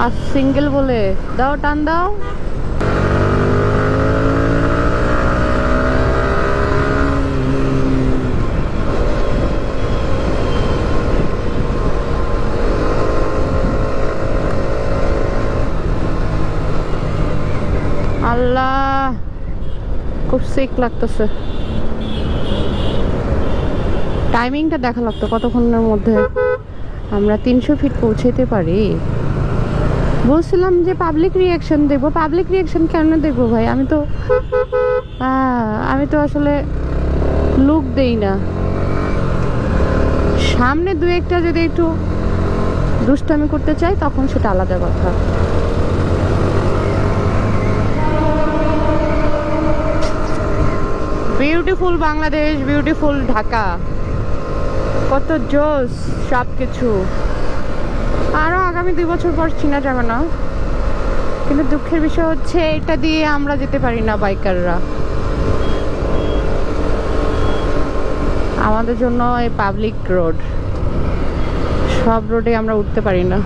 আর single বলে দাও, টান দাও। আল্লাহ, খুব সিক লাগতেছে। টাইমিংটা দেখা লাগতো কতক্ষণের মধ্যে আমরা 300 ফিট পৌঁছাতে পারি। বলছিলাম যে পাবলিক রিয়াকশন দেখবো। পাবলিক রিয়াকশন কেন দেখবো ভাই? আমি তো আসলে লুক দেই না। সামনে দু একটা যদি একটু দুষ্টামি করতে চাই তখন সেটা আলাদা কথা। বিউটিফুল বাংলাদেশ, বিউটিফুল ঢাকা, কত জোস সব কিছু। আরো আগামী 2 বছর পর চিনা যাবে না, কিন্তু দুঃখের বিষয় হচ্ছে এটা দিয়ে আমরা যেতে পারি না। বাইকাররা আমাদের জন্য এই পাবলিক রোড, সব রোডে আমরা উঠতে পারি না।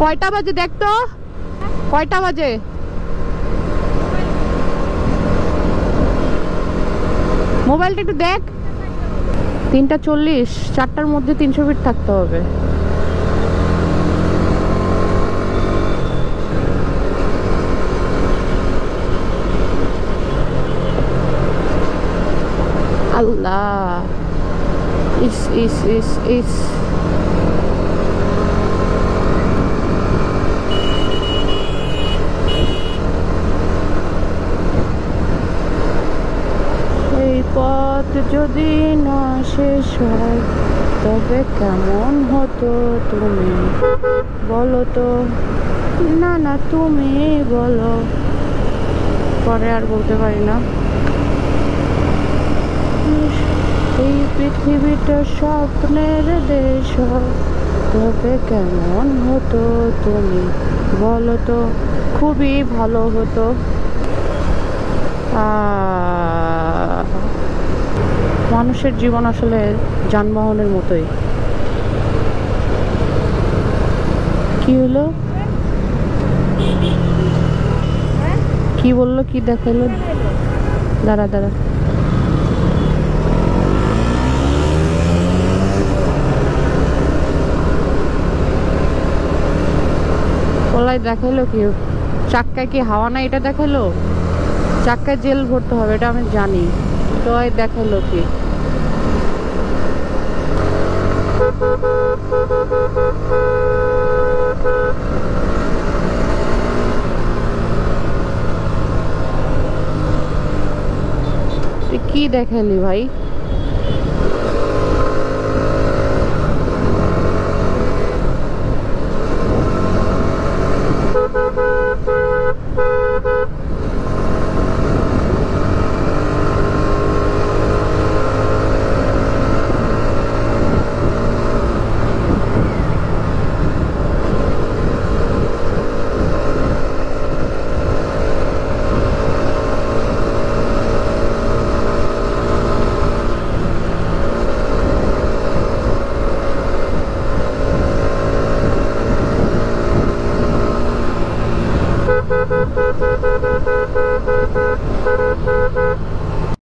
কয়টা বাজে দেখতো? কয়টা বাজে? মোবাইলটা একটু দেখ। 3:40। 4টার মধ্যে 300 ফিট থাকতে হবে। আল্লাহ, ইস পথ যদি না শেষ হয় তবে কেমন হতো তুমি বলো তো। না না, তুমি বলো। পরে আর বলতে পারি না। এই পৃথিবীটা স্বপ্নের দেশ তবে কেমন হতো তুমি বলো তো। খুবই ভালো হতো। মানুষের জীবন আসলে যানবাহনের মতোই। কি হলো? কি বললো? কি দেখালো? দাঁড়া দাঁড়া, ওলাই দেখালো কি? চাক্কায় কি হাওয়া নাই এটা দেখালো? চাক্কায় জেল ভরতে হবে এটা আমি জানি, তো দেখালো কি? কি দেখালি ভাই?